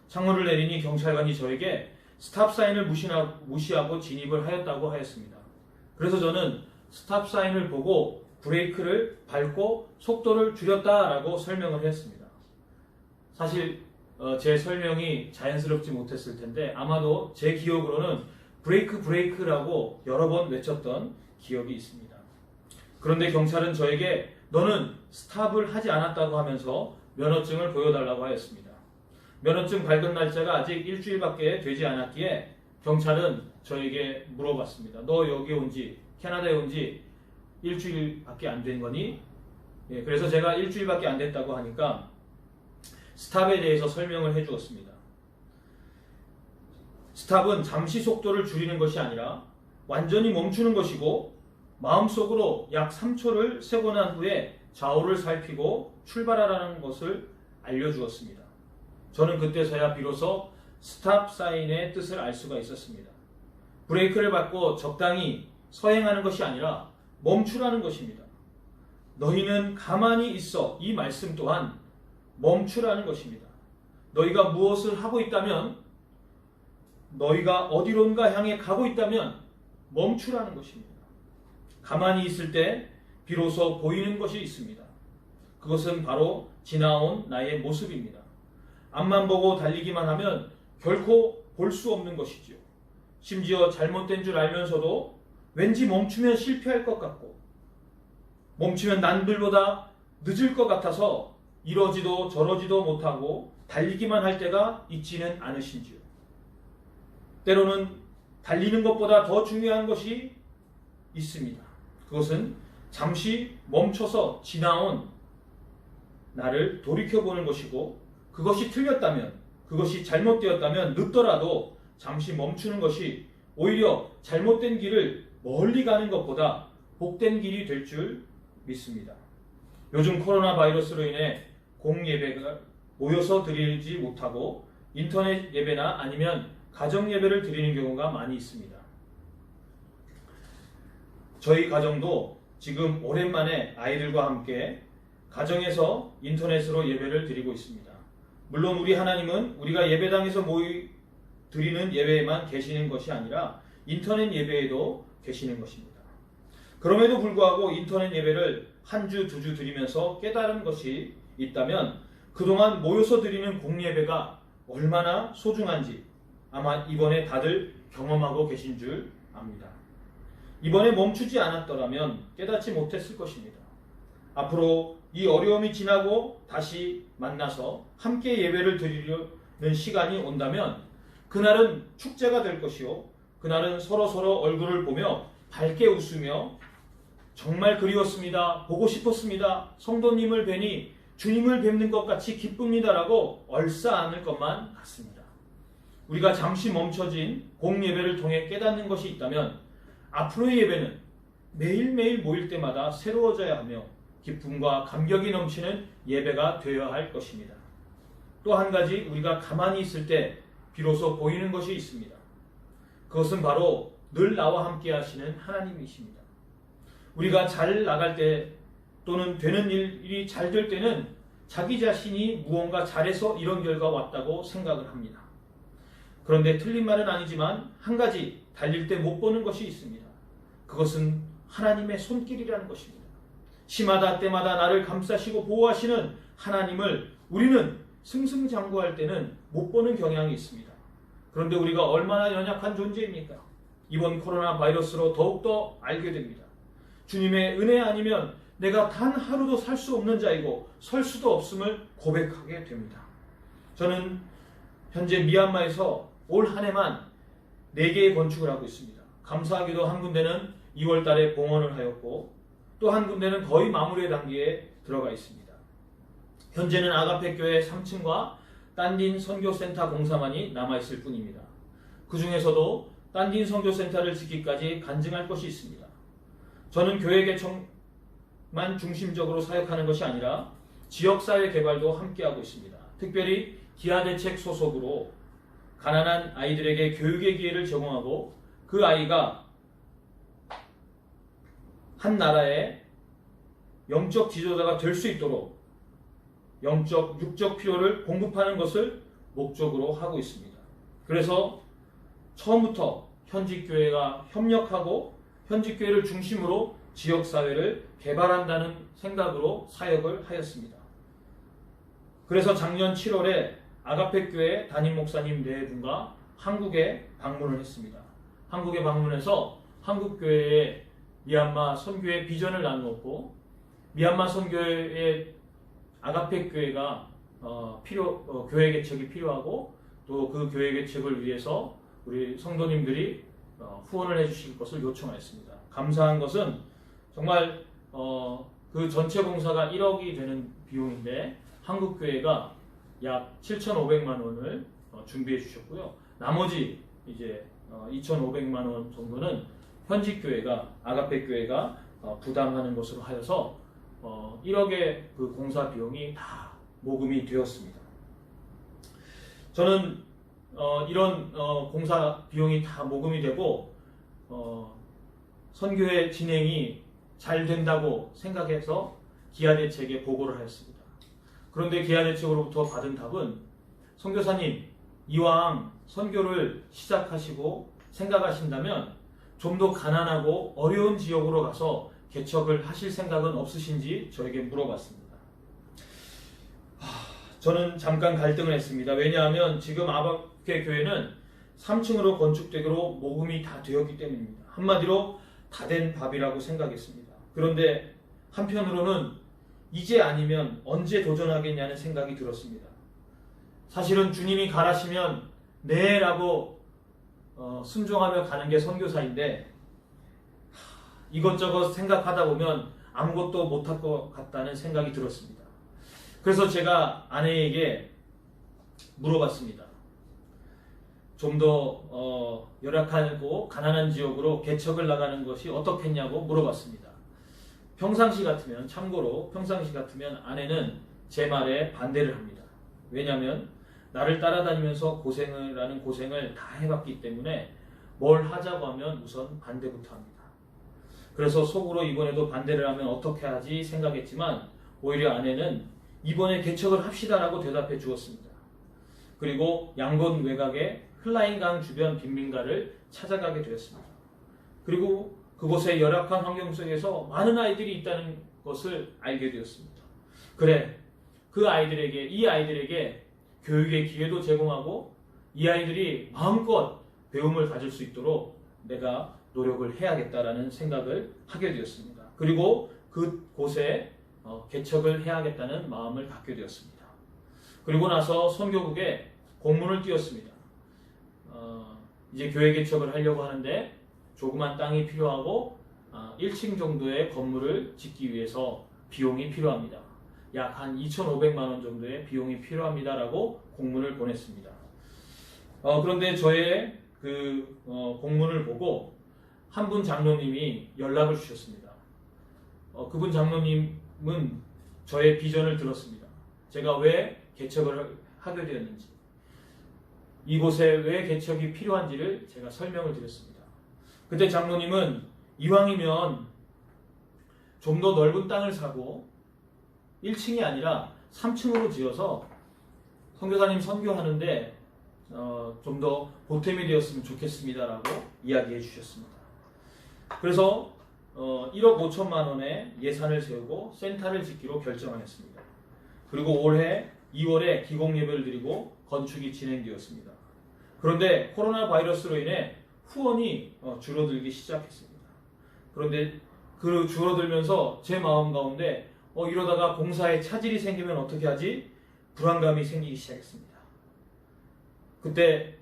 창문을 내리니 경찰관이 저에게 스탑 사인을 무시하고 진입을 하였다고 하였습니다. 그래서 저는 스탑 사인을 보고 브레이크를 밟고 속도를 줄였다라고 설명을 했습니다. 사실 제 설명이 자연스럽지 못했을 텐데 아마도 제 기억으로는 브레이크라고 여러 번 외쳤던 기억이 있습니다. 그런데 경찰은 저에게 너는 스탑을 하지 않았다고 하면서 면허증을 보여달라고 하였습니다. 면허증 발급 날짜가 아직 일주일밖에 되지 않았기에 경찰은 저에게 물어봤습니다. 너 여기 온지, 캐나다에 온지 일주일밖에 안 된 거니? 예, 그래서 제가 일주일밖에 안 됐다고 하니까 스탑에 대해서 설명을 해 주었습니다. 스탑은 잠시 속도를 줄이는 것이 아니라 완전히 멈추는 것이고, 마음속으로 약 3초를 세고 난 후에 좌우를 살피고 출발하라는 것을 알려주었습니다. 저는 그때서야 비로소 스탑 사인의 뜻을 알 수가 있었습니다. 브레이크를 밟고 적당히 서행하는 것이 아니라 멈추라는 것입니다. 너희는 가만히 있어, 이 말씀 또한 멈추라는 것입니다. 너희가 무엇을 하고 있다면, 너희가 어디론가 향해 가고 있다면 멈추라는 것입니다. 가만히 있을 때 비로소 보이는 것이 있습니다. 그것은 바로 지나온 나의 모습입니다. 앞만 보고 달리기만 하면 결코 볼 수 없는 것이지요. 심지어 잘못된 줄 알면서도 왠지 멈추면 실패할 것 같고, 멈추면 남들보다 늦을 것 같아서 이러지도 저러지도 못하고 달리기만 할 때가 있지는 않으신지요. 때로는 달리는 것보다 더 중요한 것이 있습니다. 그것은 잠시 멈춰서 지나온 나를 돌이켜보는 것이고, 그것이 틀렸다면, 그것이 잘못되었다면 늦더라도 잠시 멈추는 것이 오히려 잘못된 길을 멀리 가는 것보다 복된 길이 될 줄 믿습니다. 요즘 코로나 바이러스로 인해 공예배가 모여서 드리지 못하고 인터넷 예배나 아니면 가정 예배를 드리는 경우가 많이 있습니다. 저희 가정도 지금 오랜만에 아이들과 함께 가정에서 인터넷으로 예배를 드리고 있습니다. 물론 우리 하나님은 우리가 예배당에서 드리는 예배에만 계시는 것이 아니라 인터넷 예배에도 계시는 것입니다. 그럼에도 불구하고 인터넷 예배를 한 주, 두 주 드리면서 깨달은 것이 있다면, 그동안 모여서 드리는 공예배가 얼마나 소중한지 아마 이번에 다들 경험하고 계신 줄 압니다. 이번에 멈추지 않았더라면 깨닫지 못했을 것입니다. 앞으로 이 어려움이 지나고 다시 만나서 함께 예배를 드리려는 시간이 온다면 그날은 축제가 될 것이요, 그날은 서로 얼굴을 보며 밝게 웃으며 정말 그리웠습니다, 보고 싶었습니다, 성도님을 뵈니 주님을 뵙는 것 같이 기쁩니다라고 얼싸안을 것만 같습니다. 우리가 잠시 멈춰진 공예배를 통해 깨닫는 것이 있다면 앞으로의 예배는 매일매일 모일 때마다 새로워져야 하며 기쁨과 감격이 넘치는 예배가 되어야 할 것입니다. 또 한 가지, 우리가 가만히 있을 때 비로소 보이는 것이 있습니다. 그것은 바로 늘 나와 함께 하시는 하나님이십니다. 우리가 잘 나갈 때 또는 되는 일이 잘 될 때는 자기 자신이 무언가 잘해서 이런 결과가 왔다고 생각을 합니다. 그런데 틀린 말은 아니지만 한 가지 달릴 때 못 보는 것이 있습니다. 그것은 하나님의 손길이라는 것입니다. 시마다 때마다 나를 감싸시고 보호하시는 하나님을 우리는 승승장구할 때는 못 보는 경향이 있습니다. 그런데 우리가 얼마나 연약한 존재입니까? 이번 코로나 바이러스로 더욱더 알게 됩니다. 주님의 은혜 아니면 내가 단 하루도 살 수 없는 자이고 설 수도 없음을 고백하게 됩니다. 저는 현재 미얀마에서 올 한 해만 4개의 건축을 하고 있습니다. 감사하게도 한 군데는 2월 달에 봉헌을 하였고 또 한 군데는 거의 마무리 단계에 들어가 있습니다. 현재는 아가페 교회 3층과 딴딘 선교센터 공사만이 남아있을 뿐입니다. 그 중에서도 딴딘 선교센터를 짓기까지 간증할 것이 있습니다. 저는 교회 개척만 중심적으로 사역하는 것이 아니라 지역사회 개발도 함께하고 있습니다. 특별히 기아대책 소속으로 가난한 아이들에게 교육의 기회를 제공하고 그 아이가 한 나라의 영적 지도자가 될 수 있도록 영적, 육적 필요를 공급하는 것을 목적으로 하고 있습니다. 그래서 처음부터 현직교회가 협력하고 현직교회를 중심으로 지역사회를 개발한다는 생각으로 사역을 하였습니다. 그래서 작년 7월에 아가페교회 담임 목사님 4분과 한국에 방문을 했습니다. 한국에 방문해서 한국교회의 미얀마 선교의 비전을 나누었고, 미얀마 선교의 아가페 교회가 교회 개척이 필요하고 또 그 교회 개척을 위해서 우리 성도님들이 후원을 해주실 것을 요청하였습니다. 감사한 것은 정말 그 전체 공사가 1억이 되는 비용인데 한국교회가 약 7,500만 원을 준비해 주셨고요. 나머지 이제 2,500만 원 정도는 현직 교회가 아가페 교회가 부담하는 것으로 하여서 1억의 그 공사 비용이 다 모금이 되었습니다. 저는 이런 공사 비용이 다 모금이 되고 선교회 진행이 잘 된다고 생각해서 기아대책에 보고를 하였습니다. 그런데 기아대책으로부터 받은 답은 선교사님, 이왕 선교를 시작하시고 생각하신다면 좀 더 가난하고 어려운 지역으로 가서 개척을 하실 생각은 없으신지 저에게 물어봤습니다. 저는 잠깐 갈등을 했습니다. 왜냐하면 지금 아바케 교회는 3층으로 건축되기로 모금이 다 되었기 때문입니다. 한마디로 다 된 밥이라고 생각했습니다. 그런데 한편으로는 이제 아니면 언제 도전하겠냐는 생각이 들었습니다. 사실은 주님이 가라시면 네 라고 순종하며 가는 게 선교사인데 이것저것 생각하다 보면 아무것도 못할 것 같다는 생각이 들었습니다. 그래서 제가 아내에게 물어봤습니다. 좀 더 열악하고 가난한 지역으로 개척을 나가는 것이 어떻겠냐고 물어봤습니다. 참고로 평상시 같으면 아내는 제 말에 반대를 합니다. 왜냐하면 나를 따라다니면서 고생을 다 해봤기 때문에 뭘 하자고 하면 우선 반대부터 합니다. 그래서 속으로 이번에도 반대를 하면 어떻게 하지 생각했지만 오히려 아내는 이번에 개척을 합시다라고 대답해 주었습니다. 그리고 양곤 외곽의 흘라인강 주변 빈민가를 찾아가게 되었습니다. 그리고 그곳의 열악한 환경 속에서 많은 아이들이 있다는 것을 알게 되었습니다. 그래, 이 아이들에게 교육의 기회도 제공하고 이 아이들이 마음껏 배움을 가질 수 있도록 내가 노력을 해야겠다라는 생각을 하게 되었습니다. 그리고 그곳에 개척을 해야겠다는 마음을 갖게 되었습니다. 그리고 나서 선교국에 공문을 띄웠습니다. 이제 교회 개척을 하려고 하는데 조그만 땅이 필요하고 1층 정도의 건물을 짓기 위해서 비용이 필요합니다. 약 한 2,500만 원 정도의 비용이 필요합니다라고 공문을 보냈습니다. 그런데 저의 그 공문을 보고 한 분 장로님이 연락을 주셨습니다. 그분 장로님은 저의 비전을 들었습니다. 제가 왜 개척을 하게 되었는지, 이곳에 왜 개척이 필요한지를 제가 설명을 드렸습니다. 그때 장로님은 이왕이면 좀 더 넓은 땅을 사고 1층이 아니라 3층으로 지어서 선교사님 선교하는데 좀 더 보탬이 되었으면 좋겠습니다라고 이야기해 주셨습니다. 그래서 1억 5천만 원의 예산을 세우고 센터를 짓기로 결정하였습니다. 그리고 올해 2월에 기공 예배를 드리고 건축이 진행되었습니다. 그런데 코로나 바이러스로 인해 후원이 줄어들기 시작했습니다. 그런데 그 줄어들면서 제 마음 가운데 이러다가 공사에 차질이 생기면 어떻게 하지? 불안감이 생기기 시작했습니다. 그때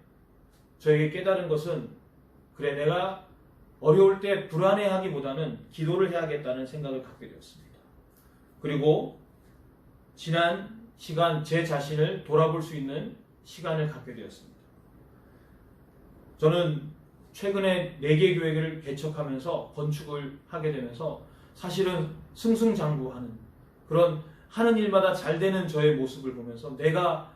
저에게 깨달은 것은 그래, 내가 어려울 때 불안해하기보다는 기도를 해야겠다는 생각을 갖게 되었습니다. 그리고 지난 시간 제 자신을 돌아볼 수 있는 시간을 갖게 되었습니다. 저는 최근에 4개 교회를 개척하면서 건축을 하게 되면서 사실은 승승장구하는 그런 하는 일마다 잘 되는 저의 모습을 보면서 내가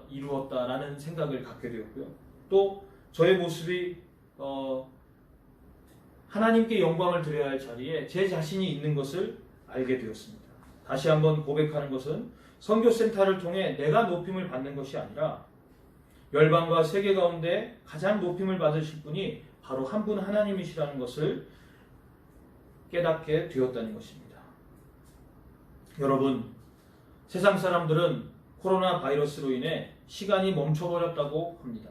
이루었다라는 생각을 갖게 되었고요. 또 저의 모습이 하나님께 영광을 드려야 할 자리에 제 자신이 있는 것을 알게 되었습니다. 다시 한번 고백하는 것은 선교센터를 통해 내가 높임을 받는 것이 아니라 열방과 세계 가운데 가장 높임을 받으실 분이 바로 한 분 하나님이시라는 것을 깨닫게 되었다는 것입니다. 여러분, 세상 사람들은 코로나 바이러스로 인해 시간이 멈춰버렸다고 합니다.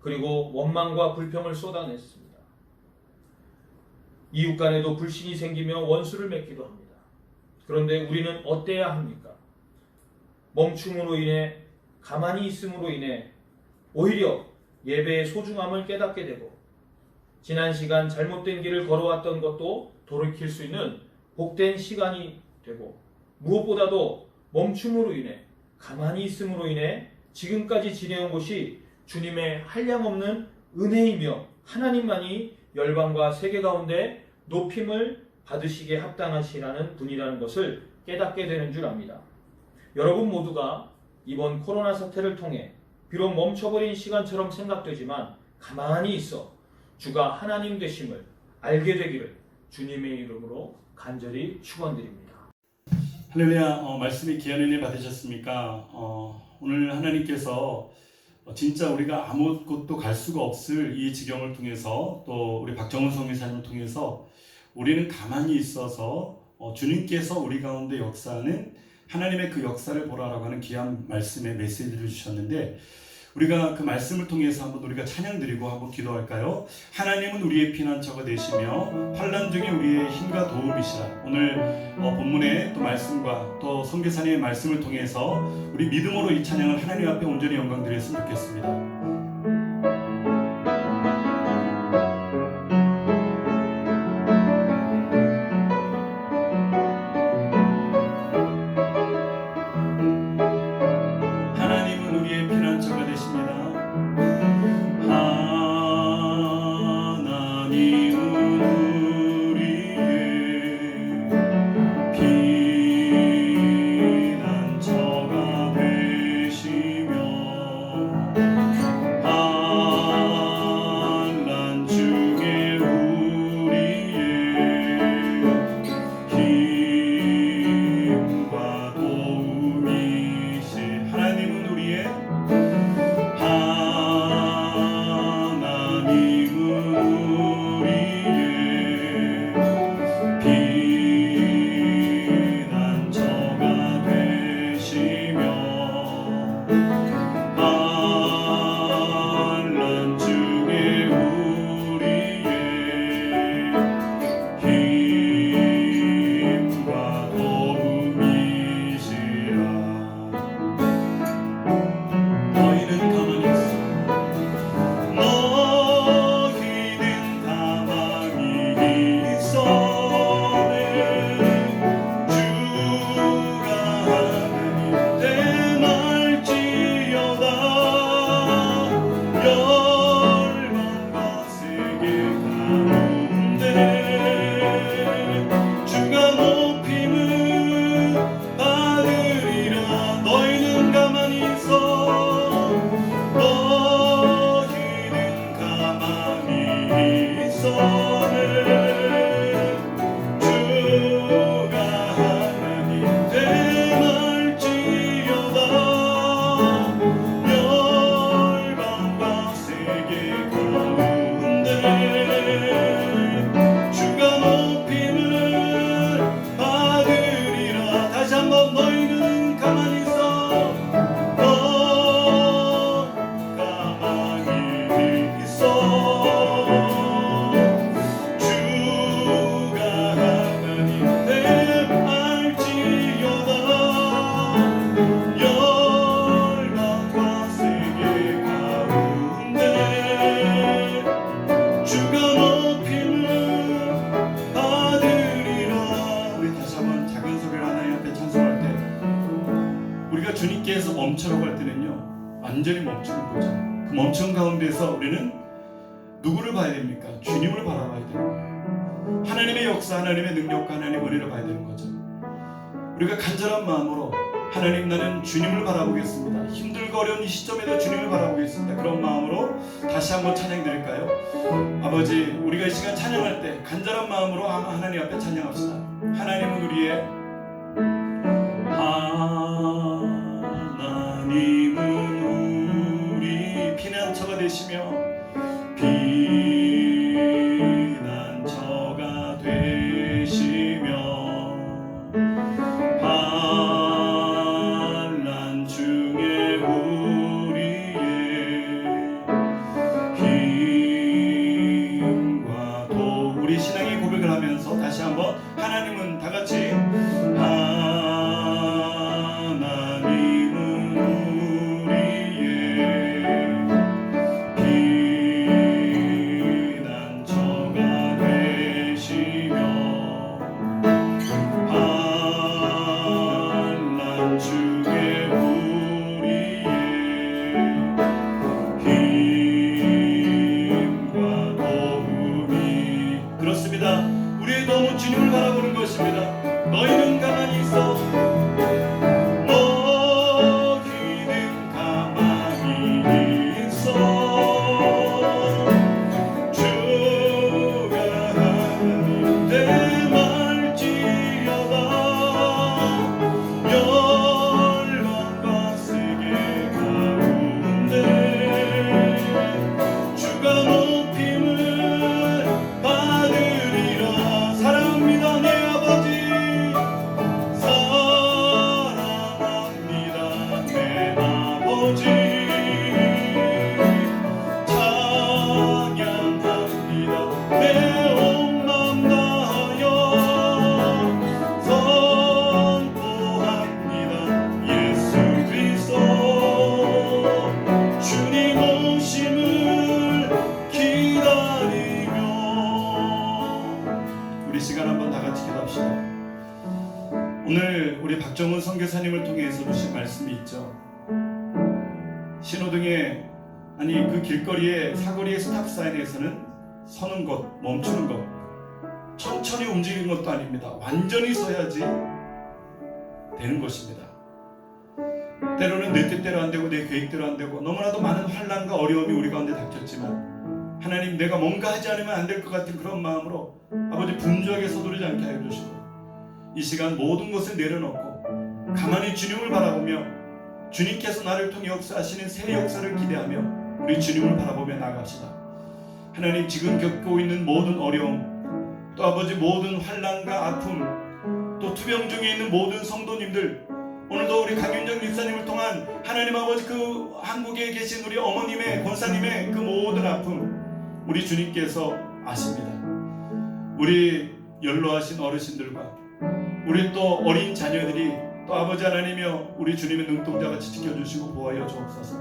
그리고 원망과 불평을 쏟아냈습니다. 이웃 간에도 불신이 생기며 원수를 맺기도 합니다. 그런데 우리는 어때야 합니까? 멈춤으로 인해, 가만히 있음으로 인해 오히려 예배의 소중함을 깨닫게 되고, 지난 시간 잘못된 길을 걸어왔던 것도 돌이킬 수 있는 복된 시간이 되고, 무엇보다도 멈춤으로 인해, 가만히 있음으로 인해 지금까지 지내온 것이 주님의 한량없는 은혜이며 하나님만이 열방과 세계 가운데 높임을 받으시기에 합당하시라는 분이라는 것을 깨닫게 되는 줄 압니다. 여러분 모두가 이번 코로나 사태를 통해 비록 멈춰버린 시간처럼 생각되지만 가만히 있어 주가 하나님 되심을 알게 되기를 주님의 이름으로 간절히 축원드립니다. 할렐루야. 말씀이 귀한 은혜 받으셨습니까? 오늘 하나님께서 진짜 우리가 아무 곳도 갈 수가 없을 이 지경을 통해서, 또 우리 박정훈 성교사님을 통해서 우리는 가만히 있어서 주님께서 우리 가운데 역사하는 하나님의 그 역사를 보라라고 하는 귀한 말씀의 메시지를 주셨는데, 우리가 그 말씀을 통해서 한번 우리가 찬양 드리고 한번 기도할까요? 하나님은 우리의 피난처가 되시며 환난 중에 우리의 힘과 도움이시라. 오늘 본문의 또 말씀과 또 선교사님의 말씀을 통해서 우리 믿음으로 이 찬양을 하나님 앞에 온전히 영광 드렸으면 좋겠습니다. 주님께서 멈추라고 할 때는요, 완전히 멈추는 거죠. 그 멈춤 가운데서 우리는 누구를 봐야 됩니까? 주님을 바라봐야 되는 거예요. 하나님의 역사, 하나님의 능력과 하나님의 은혜를 봐야 되는 거죠. 우리가 간절한 마음으로 하나님, 나는 주님을 바라보겠습니다. 힘들고 어려운 이 시점에도 주님을 바라보겠습니다. 그런 마음으로 다시 한번 찬양 드릴까요? 아버지, 우리가 이 시간 찬양할 때 간절한 마음으로 하나님 앞에 찬양합시다. 하나님은 우리의 하나님은 우리 피난처가 되시며 피난처가 되시며 환난 중에 우리의 힘과 도, 우리 신앙의 고백을 하면서 다시 한번 하나님은 다 같이 하나님 우리의 도움은 주님을 바라보는 것입니다. 너희는 가만히 있어. 너희는 가만히 있어. 주가 하나님 내 말지어다. 열방과 세계 가운데 주가 높임을 받으리라. 사랑합니다 내 아버지, 사랑합니다 내 아버지, 찬양합니다 내 온 맘 다하여 선포합니다 예수 그리스도. 주님 오심을 기다리며. 우리 시간 한번 다 같이 기도합시다. 오늘 우리 박정훈 선교사님을 통해서 주신 말씀이 있죠. 신호등에, 아니 그 길거리에 사거리의 스탑사인에서는 서는 것, 멈추는 것, 천천히 움직이는 것도 아닙니다. 완전히 서야지 되는 것입니다. 때로는 내 뜻대로 안 되고 내 계획대로 안 되고 너무나도 많은 환난과 어려움이 우리 가운데 닥쳤지만 하나님, 내가 뭔가 하지 않으면 안 될 것 같은 그런 마음으로 아버지 분주하게 서두르지 않게 하여 주시고, 이 시간 모든 것을 내려놓고 가만히 주님을 바라보며 주님께서 나를 통해 역사하시는 새 역사를 기대하며 우리 주님을 바라보며 나갑시다. 하나님, 지금 겪고 있는 모든 어려움, 또 아버지 모든 환난과 아픔, 또 투병 중에 있는 모든 성도님들, 오늘도 우리 강윤정 집사님을 통한 하나님 아버지 그 한국에 계신 우리 어머님의, 권사님의 그 모든 아픔 우리 주님께서 아십니다. 우리 연로하신 어르신들과 우리 또 어린 자녀들이 또 아버지 하나님이여 우리 주님의 눈동자같이 지켜주시고 보호하여 주옵소서.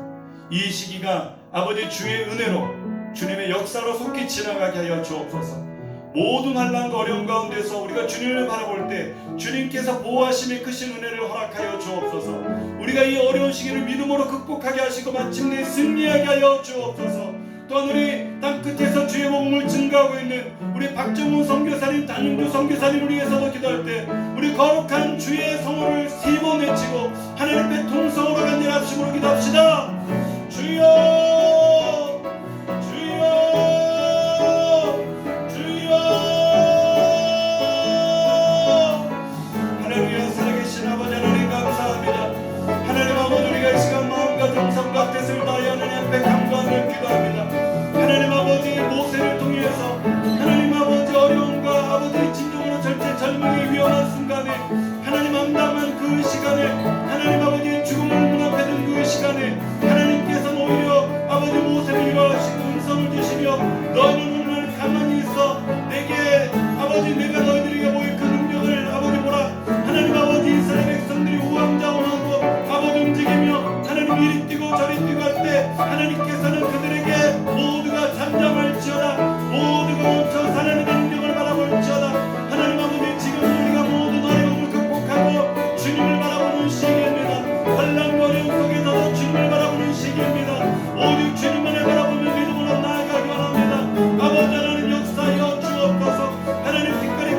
이 시기가 아버지 주의 은혜로 주님의 역사로 속히 지나가게 하여 주옵소서. 모든 환난과 어려움 가운데서 우리가 주님을 바라볼 때 주님께서 보호하심의 크신 은혜를 허락하여 주옵소서. 우리가 이 어려운 시기를 믿음으로 극복하게 하시고 마침내 승리하게 하여 주옵소서. 또한 우리 땅끝에서 주의 복음을 증거하고 있는 우리 박정훈 선교사님, 단윤주 선교사님을 위해서도 기도할 때 우리 거룩한 주의 성호를 3번 외치고 하나님의 통성으로 간절한 합심으로 기도합시다. 주여, 주여, 주여. 할렐루야. 살아계신 아버지 하나님 감사합니다. 하나님 아버지, 우리가 이 시간 마음과 정성과 뜻을 다하여 하나님 앞에 간구하며 기도합니다. 하나님 아버지, 모세를 통해서 하나님 아버지 어려움과 아버지 진정으로 절대 절망의 위험한 순간에 하나님 암담한 그 시간에 하나님 아버지 죽음을 눈앞에 둔 그 시간에 하나님께서는 오히려 아버지 모세를 일어나시고 음성을 주시며 너희는 오늘 가만히 있어 내게 아버지 내가 너희들에게 보일 그 능력을 아버지 보라. 하나님 아버지 이스라엘 백성들이 우왕좌왕하고 아버지 움직이며 하나님 이리 뛰고 저리 뛰고 할 때 하나님께서는 그들에게 모두가 잠잠할지어다, 모두가 멈춰 하나님의 능력을 바라볼지어다. 하나님 아버지, 지금 우리가 모든 어려움을 극복하고 주님을 바라보는 시기입니다. 환난과 어려움 속에서도 주님을 바라보는 시기입니다. 오직 주님만을 바라보며 믿음으로 나아가기 원합니다. 아버지 하나님 역사하여 주옵소서. 하나님 특별히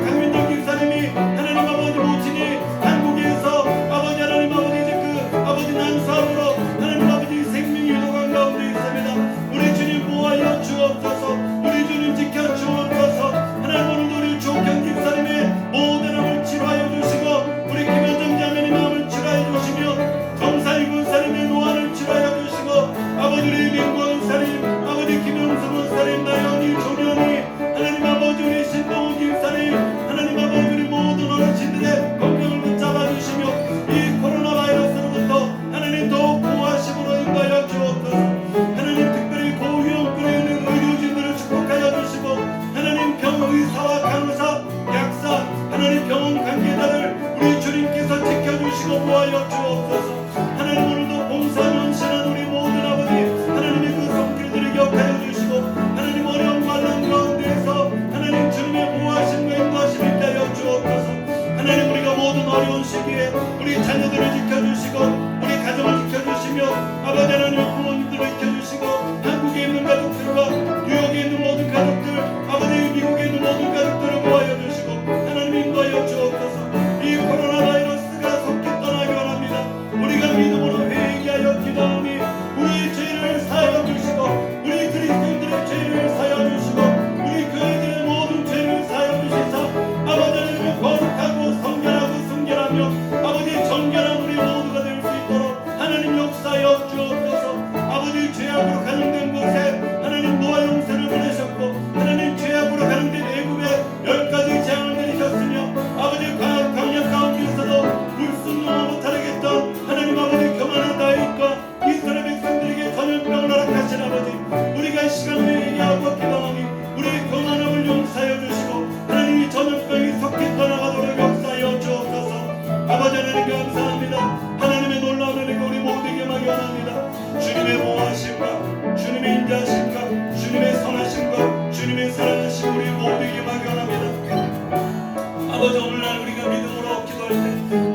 아버지 오늘날 우리가 믿음으로 기도할 때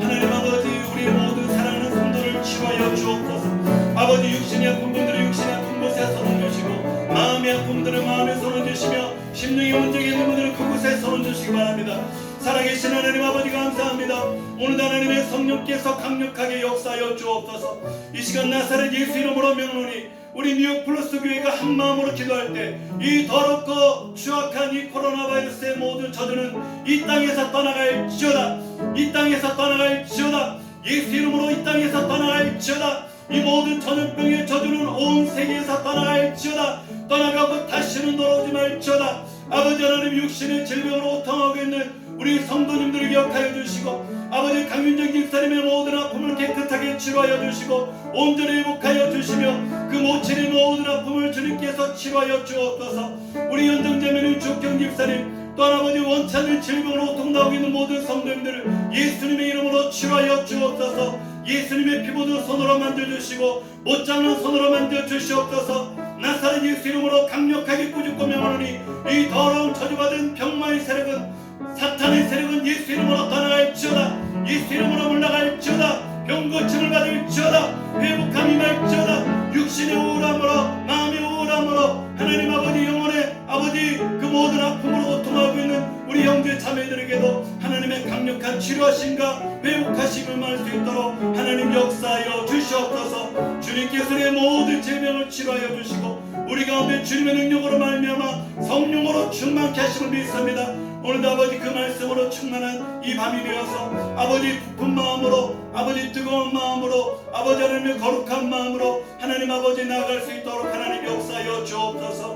하나님 아버지 우리 모든 사랑하는 성도를 치유하여 주옵소서. 아버지 육신이 아픈 분들은 육신이 아픈 곳에 손을 주시고 마음이 아픈 분들은 마음에 손을 주시며 심령이 문제가 있는 분들은 그곳에 손을 주시기 바랍니다. 살아계신 하나님 아버지 감사합니다. 오늘도 하나님의 성령께서 강력하게 역사하여 주옵소서. 이 시간 나사렛 예수 이름으로 명하노니 우리 뉴욕 플러스 교회가 한 마음으로 기도할 때 이 더럽고 추악한 이 코로나 바이러스의 모든 저주는 이 땅에서 떠나갈지어다. 이 땅에서 떠나갈지어다. 예수 이름으로 이 땅에서 떠나갈지어다. 이 모든 전염병의 저주는 온 세계에서 떠나갈지어다. 떠나가고 다시는 돌아오지 말지어다. 아버지 하나님 육신의 질병으로 고통하고 있는 우리 성도님들을 기억하여 주시고 아버지 강윤정 집사님의 모든 아픔을 깨끗하게 치료하여 주시고 온전히 회복하여 주시며 그 모친의 모든 아픔을 주님께서 치료하여 주옵소서. 우리 연정자매님 주경 집사님 또 아버지 원찮은 질병으로 고통당하고 있는 모든 성도님들을 예수님의 이름으로 치료하여 주옵소서. 예수님의 피부도 손으로 만져주시고 못 잡는 손으로 만져주시옵소서. 나사렛 예수 이름으로 강력하게 꾸짖고 명하노니 이 더러운 저주받은 병마의 세력은 사탄의 세력은 예수 이름으로 떠나갈지어다. 예수 이름으로 물러갈지어다. 병고침을 받을지어다. 회복함이 말지어다. 육신의 우울함으로 마음의 우울함으로 하나님 아버지 영혼의 아버지 그 모든 아픔으로 고통하고 있는 우리 형제 자매들에게도 하나님의 강력한 치료하심과 회복하심을 말할 수 있도록 하나님 역사하여 주시옵소서. 주님께서 내 모든 질병을 치료하여 주시고 우리 가운데 주님의 능력으로 말미암아 성령으로 충만케 하심을 믿습니다. 오늘도 아버지 그 말씀으로 충만한 이 밤이 되어서 아버지 부푼 마음으로 아버지 뜨거운 마음으로 아버지 하나님의 거룩한 마음으로 하나님 아버지 나아갈 수 있도록 하나님 역사하여 주옵소서.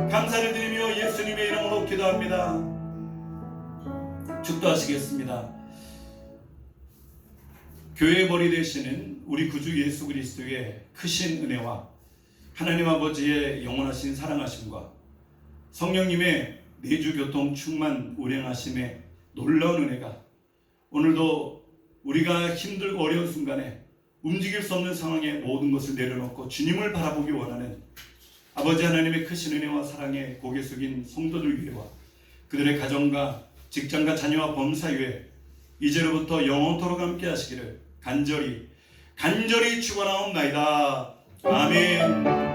감사를 드리며 예수님의 이름으로 기도합니다. 축도하시겠습니다. 교회의 머리 되시는 우리 구주 예수 그리스도의 크신 은혜와 하나님 아버지의 영원하신 사랑하심과 성령님의 내주교통 충만 운행하심의 놀라운 은혜가 오늘도 우리가 힘들고 어려운 순간에 움직일 수 없는 상황에 모든 것을 내려놓고 주님을 바라보기 원하는 아버지 하나님의 크신 은혜와 사랑에 고개 숙인 성도들 위에와 그들의 가정과 직장과 자녀와 범사 위에 이제로부터 영원토록 함께 하시기를 간절히 축원하옵나이다. 아멘.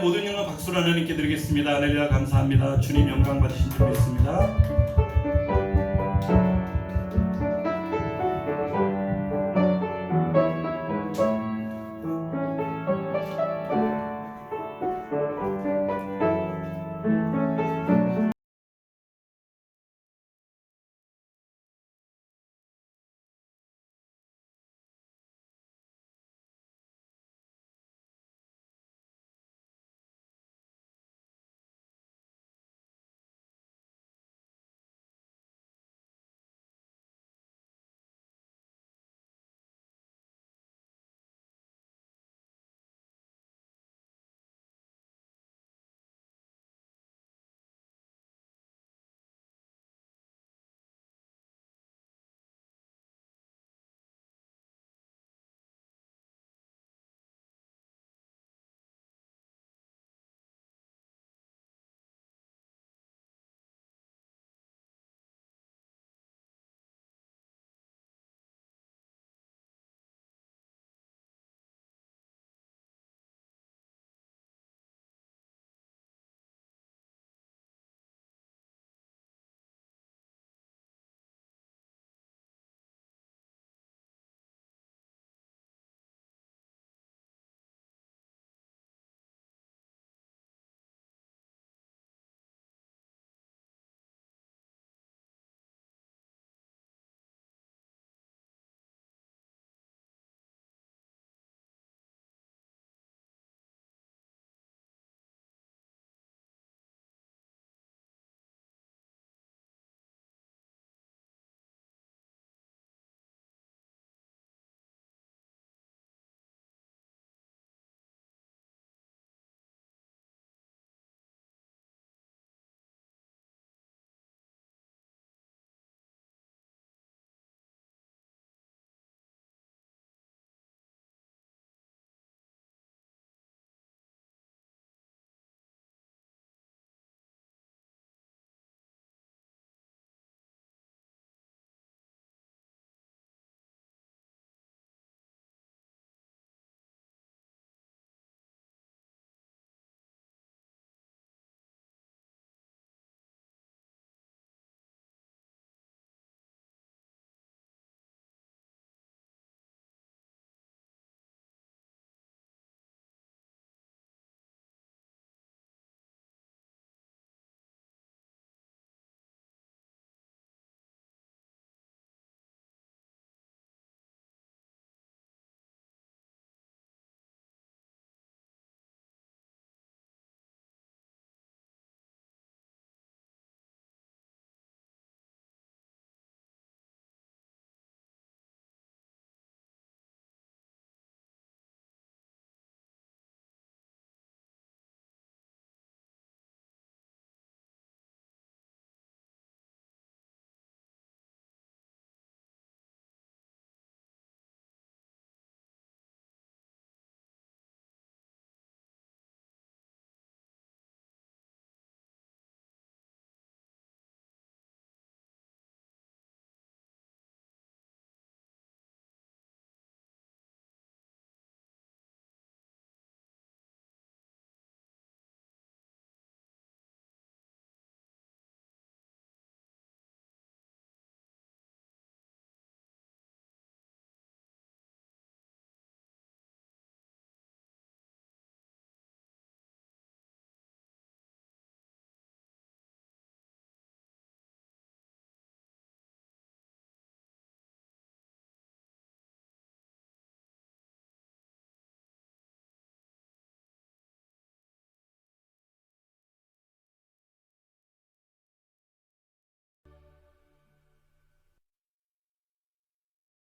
모든 영광 박수로 하나님께 드리겠습니다. 할렐루야 감사합니다. 주님 영광 받으신 줄 믿습니다.